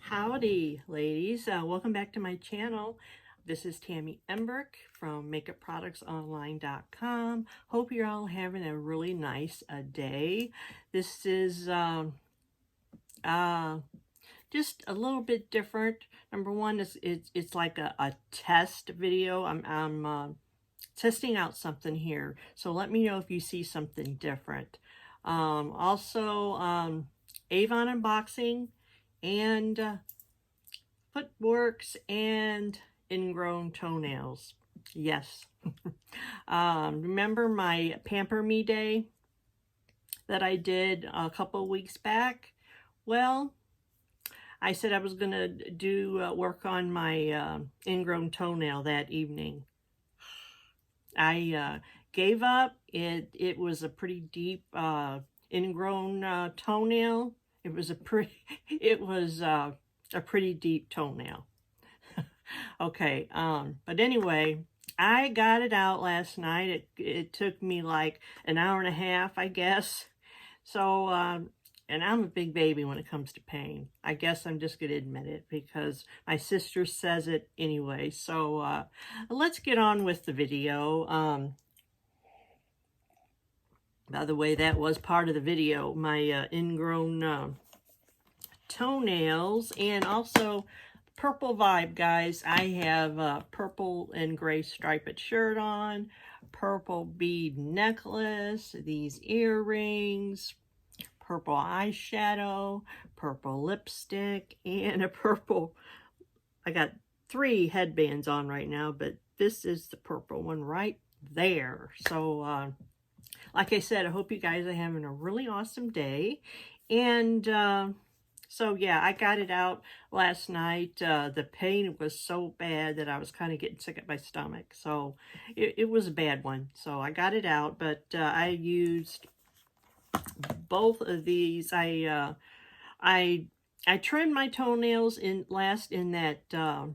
Howdy, ladies. Welcome back to my channel. This is Tammy Embrick from MakeupProductsOnline.com. Hope you're all having a really nice day. This is just a little bit different. Number one, it's like a test video. I'm testing out something here, so let me know if you see something different. Also, Avon unboxing and footworks and ingrown toenails. Yes. Remember my Pamper Me Day that I did a couple of weeks back? Well, I said I was going to do work on my ingrown toenail that evening. I gave up. It was a pretty deep ingrown toenail. It was a pretty deep toenail. Okay, but anyway, I got it out last night. It took me like an hour and a half, I guess. So, and I'm a big baby when it comes to pain. I guess I'm just going to admit it because my sister says it anyway. So, let's get on with the video. By the way, that was part of the video, my ingrown toenails, and also purple vibe, guys. I have a purple and gray striped shirt on, purple bead necklace, these earrings, purple eyeshadow, purple lipstick, and a purple, I got 3 headbands on right now, but this is the purple one right there. So, like I said, I hope you guys are having a really awesome day. And so, yeah, I got it out last night. The pain was so bad that I was kind of getting sick at my stomach. So it was a bad one. So I got it out, but I used both of these. I trimmed my toenails in that, I'll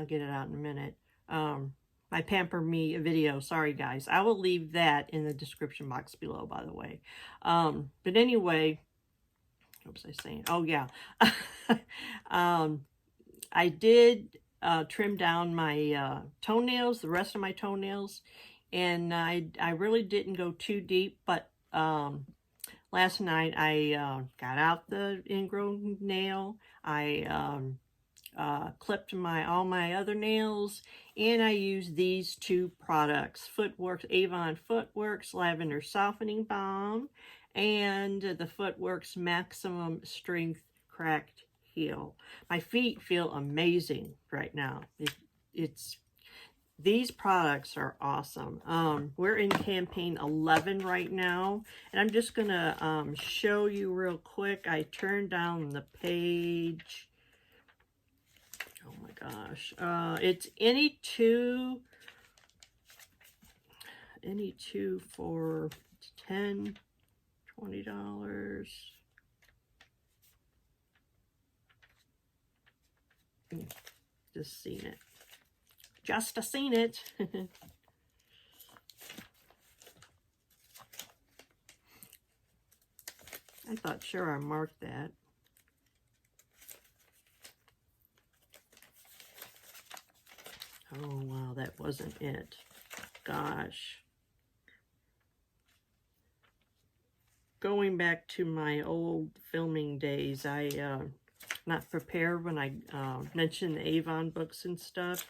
get it out in a minute. My Pamper Me video. Sorry, guys. I will leave that in the description box below, by the way. But anyway, what was I saying? Oh, yeah. I did trim down my toenails, the rest of my toenails, and I really didn't go too deep, but last night I got out the ingrown nail. I clipped all my other nails, and I used these 2 products, Avon Footworks Lavender Softening Balm, and the Footworks Maximum Strength Cracked Heel. My feet feel amazing right now. These products are awesome. We're in campaign 11 right now, and I'm just gonna show you real quick. I turned down the page. Oh my gosh. It's any two for $10, $20. Just seen it. Just seen it. I thought sure I marked that. Oh, wow, that wasn't it. Gosh. Going back to my old filming days, I not prepared when I mentioned the Avon books and stuff.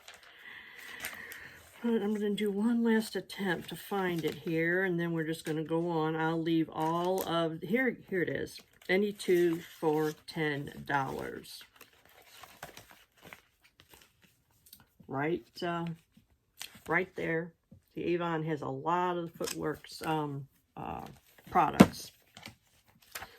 But I'm going to do one last attempt to find it here, and then we're just going to go on. I'll leave all of, here it is. Any 2 for $10. Right there. The Avon has a lot of Footworks products.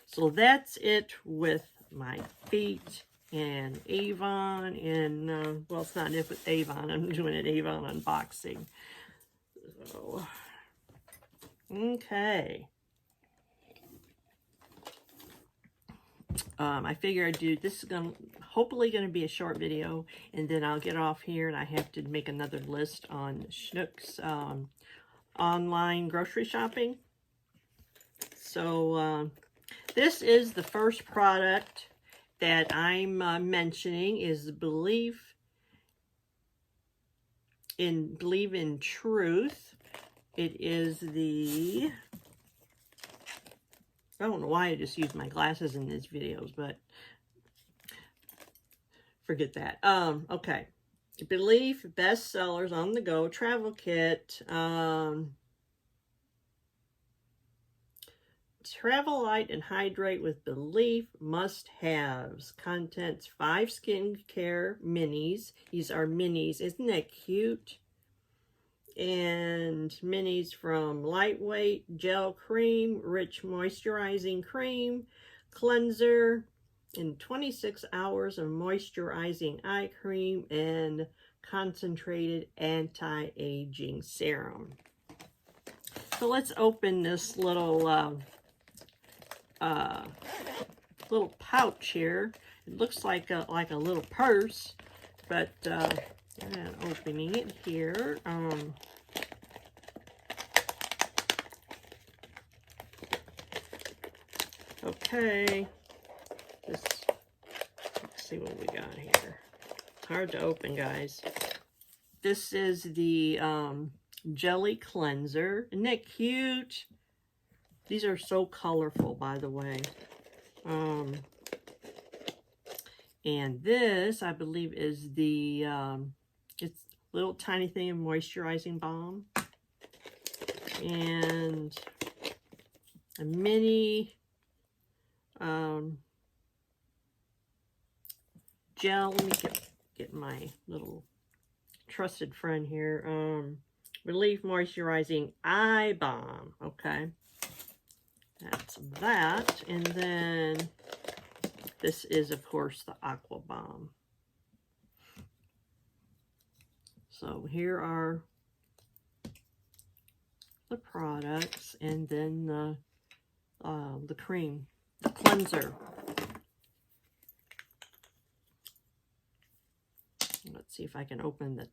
So that's it with my feet and Avon, and well, it's not it with Avon. I'm doing an Avon unboxing. So, okay. I figure I'd do this. Is hopefully going to be a short video, and then I'll get off here and I have to make another list on Schnucks online grocery shopping. So this is the first product that I'm mentioning is Believe in Truth. It is the, I don't know why I just use my glasses in these videos, but forget that. Okay. Belif bestsellers on the go travel kit. Travel light and hydrate with Belif must-haves. Contents 5 skincare minis. These are minis. Isn't that cute? And minis from lightweight gel cream, rich moisturizing cream, cleanser, and 26 hours of moisturizing eye cream, and concentrated anti-aging serum. So let's open this little little pouch here. It looks like a little purse, but I'm opening it here. Okay, let's see what we got here. It's hard to open, guys. This is the jelly cleanser. Isn't that cute? These are so colorful, by the way. And this, I believe, is the it's a little tiny thing of moisturizing balm, and a mini gel. Let me get my little trusted friend here. Belif Moisturizing Eye Bomb. Okay, that's that. And then this is, of course, the Aqua Bomb. So here are the products, and then the cream, the cleanser. Let's see if I can open the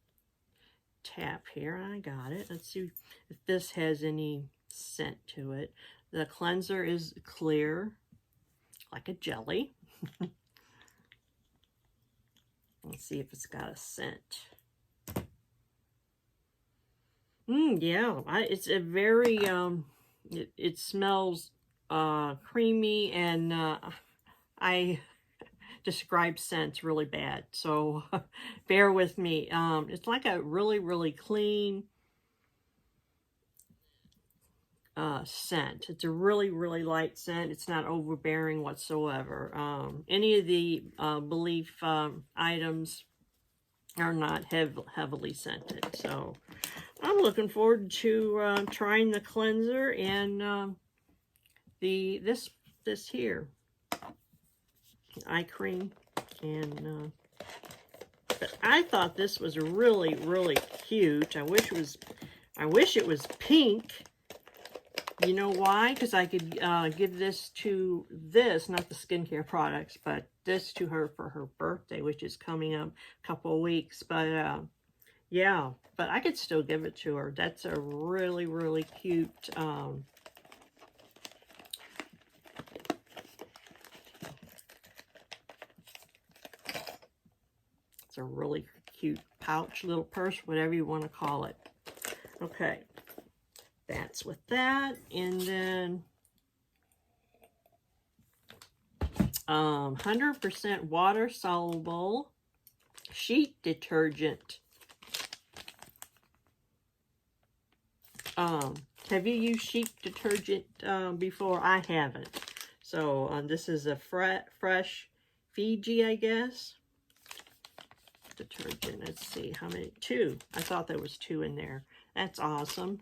tap here. I got it. Let's see if this has any scent to it. The cleanser is clear, like a jelly. Let's see if it's got a scent. Yeah, it's a very, it smells creamy, and I describe scents really bad, so bear with me. It's like a really, really clean scent. It's a really, really light scent. It's not overbearing whatsoever. Any of the Belif items are not heavily scented, so I'm looking forward to trying the cleanser and this here eye cream. And but I thought this was really, really cute. I wish it was pink. You know why? Because I could give this to not the skincare products, but this to her for her birthday, which is coming up a couple of weeks. But yeah, but I could still give it to her. That's a really, really cute it's a really cute pouch, little purse, whatever you want to call it. Okay, that's with that. And then 100% water soluble sheet detergent. Have you used sheet detergent before? I haven't. So this is a fresh Fiji, I guess, detergent. Let's see how many. 2. I thought there was 2 in there. That's awesome.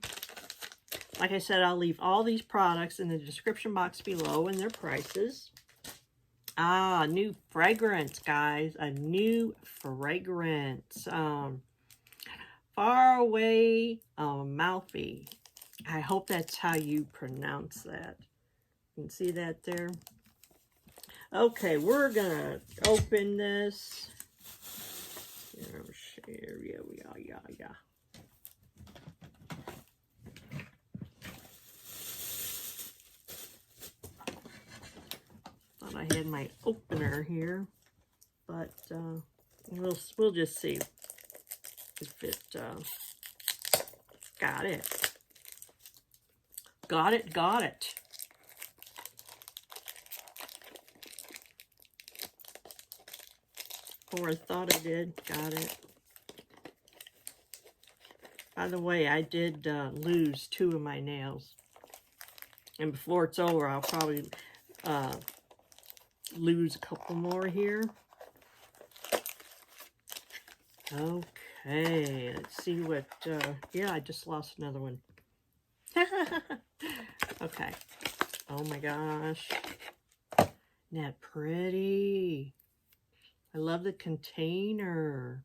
Like I said, I'll leave all these products in the description box below and their prices. New fragrance, guys. A new fragrance. Far Away Amalfi. I hope that's how you pronounce that. You can see that there. Okay, we're gonna open this. Here we are. Yeah. Thought I had my opener here, but we'll just see if it got it. Got it. Or I thought I did. Got it. By the way, I did lose 2 of my nails. And before it's over, I'll probably lose a couple more here. Okay, let's see what, yeah, I just lost another one. Okay. Oh my gosh. Isn't that pretty? I love the container.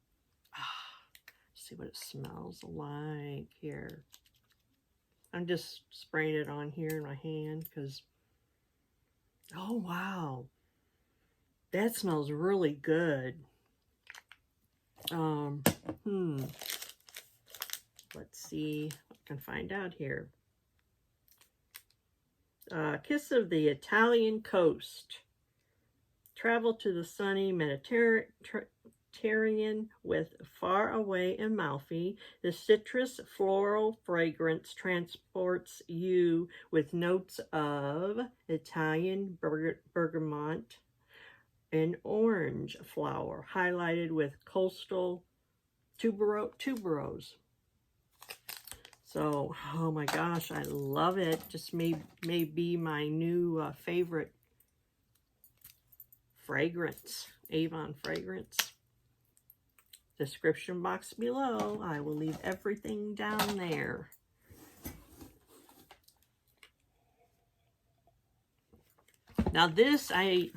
See what it smells like here. I'm just spraying it on here in my hand because, oh wow, that smells really good. Let's see what I can find out here. Kiss of the Italian coast. Travel to the sunny Mediterranean with far away Amalfi. The citrus-floral fragrance transports you with notes of Italian bergamot and orange flower, highlighted with Coastal Tuberose. So, oh my gosh, I love it. Just may be my new favorite fragrance, Avon fragrance. Description box below. I will leave everything down there. Now this I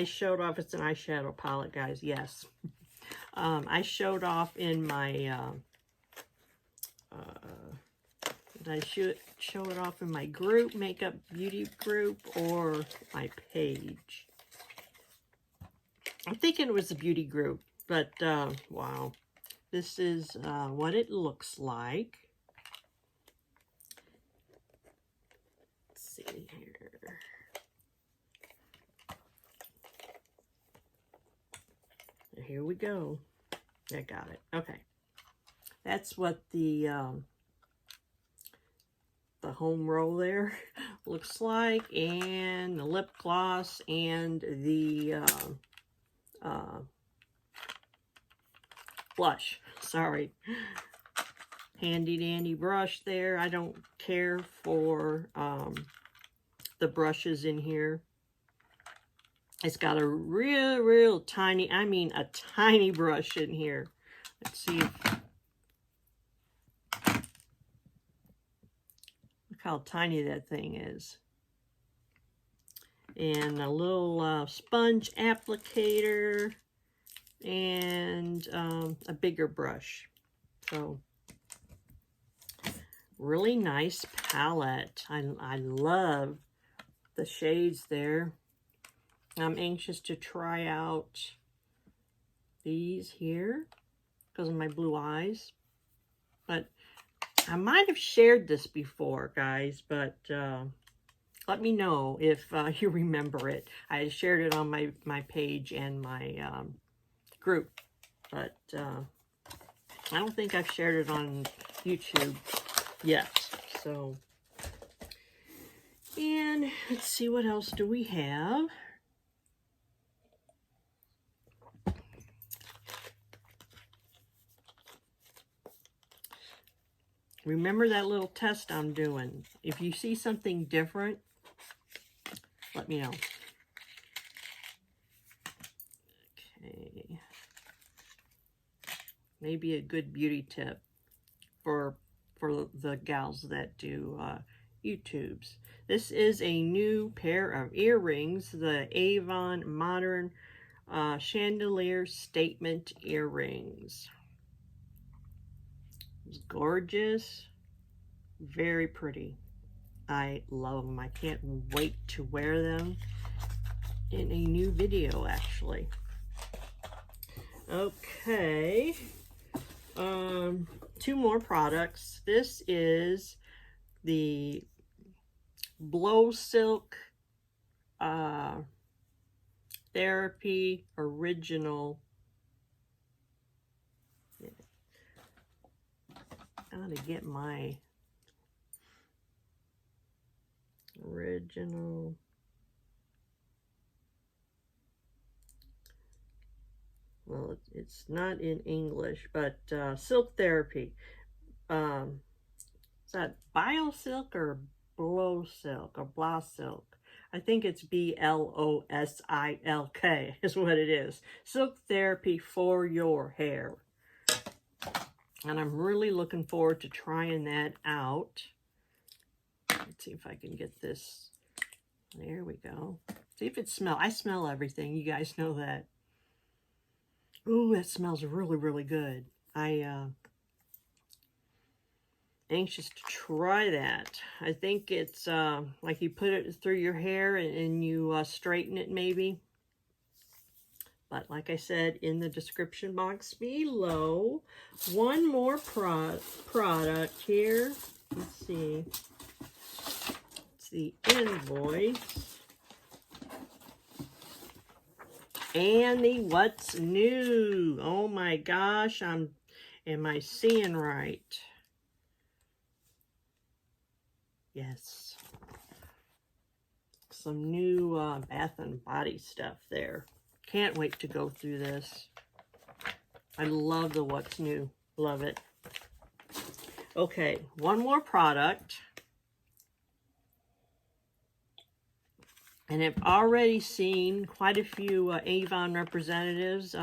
showed off. It's an eyeshadow palette, guys. Yes, I showed off in my. Did I show it off in my group, makeup beauty group, or my page? I'm thinking it was a beauty group, but wow, this is what it looks like. Let's see here. Here we go. I got it. Okay, that's what the home row there looks like, and the lip gloss and the blush. Sorry, handy dandy brush there. I don't care for the brushes in here. It's got a real tiny, I mean a tiny brush in here. Let's see if, look how tiny that thing is. And a little sponge applicator and a bigger brush. So really nice palette. I love the shades there. I'm anxious to try out these here because of my blue eyes. But I might have shared this before, guys, but let me know if you remember it. I shared it on my page and my group, but I don't think I've shared it on YouTube yet. So, and let's see, what else do we have? Remember that little test I'm doing. If you see something different, let me know. Okay. Maybe a good beauty tip for the gals that do YouTubes. This is a new pair of earrings, the Avon Modern Chandelier Statement Earrings. It's gorgeous, very pretty. I love them. I can't wait to wear them in a new video, actually. Okay, 2 more products. This is the Biosilk Therapy Original. Gotta get my original. Well, it's not in English, but Silk Therapy. Is that Biosilk or Blowsilk or Blossilk? I think it's Blosilk is what it is. Silk Therapy for your hair. And I'm really looking forward to trying that out. Let's see if I can get this. There we go. See if it smells. I smell everything. You guys know that. Ooh, that smells really, really good. Anxious to try that. I think it's like you put it through your hair and you straighten it maybe. But like I said in the description box below, one more product here. Let's see. It's the invoice. And the what's new. Oh my gosh, am I seeing right? Yes. Some new Bath and Body stuff there. Can't wait to go through this. I love the what's new. Love it. Okay, one more product. And I've already seen quite a few Avon representatives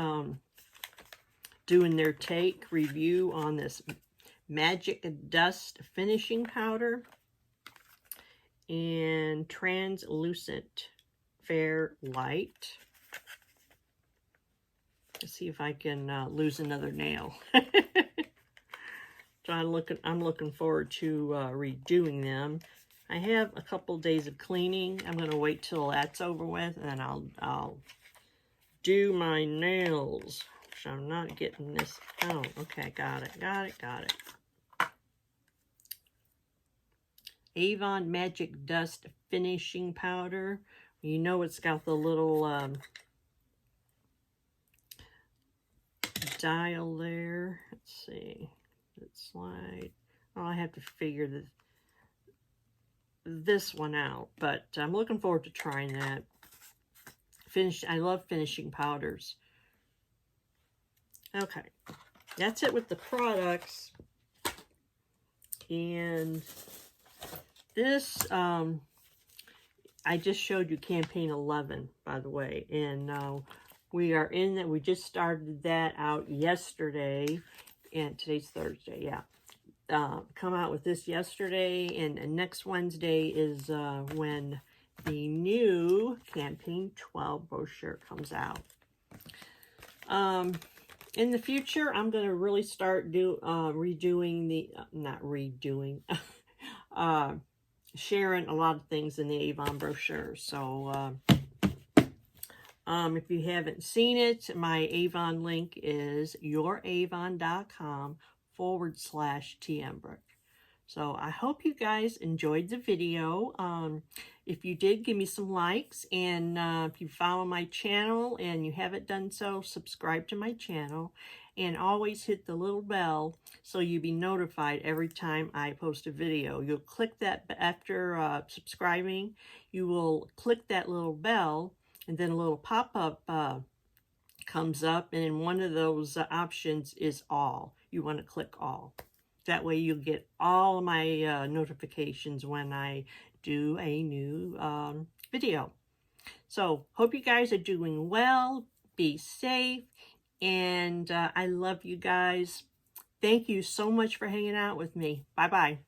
doing their take review on this Magic Dust Finishing Powder and Translucent Fair Light. Let's see if I can lose another nail. So I'm looking forward to redoing them. I have a couple days of cleaning. I'm going to wait till that's over with, and I'll do my nails. So I'm not getting this. Oh, okay, got it. Avon Magic Dust Finishing Powder. You know it's got the little dial there. Let's see. Let's slide. Oh, I have to figure this one out, but I'm looking forward to trying that. I love finishing powders. Okay, that's it with the products. And this, I just showed you campaign 11, by the way, and we are in that. We just started that out yesterday, and today's Thursday, yeah. Come out with this yesterday, and next Wednesday is when the new campaign 12 brochure comes out. In the future, I'm going to really start redoing the, not redoing, sharing a lot of things in the Avon brochure. So if you haven't seen it, my Avon link is youravon.com/TMbrick. So I hope you guys enjoyed the video. If you did, give me some likes, and if you follow my channel and you haven't done so, subscribe to my channel, and always hit the little bell so you'll be notified every time I post a video. You'll click that after subscribing. You will click that little bell, and then a little pop-up comes up, and in one of those options is all. You want to click all. That way you'll get all of my notifications when I do a new video. So, hope you guys are doing well. Be safe. And I love you guys. Thank you so much for hanging out with me. Bye-bye.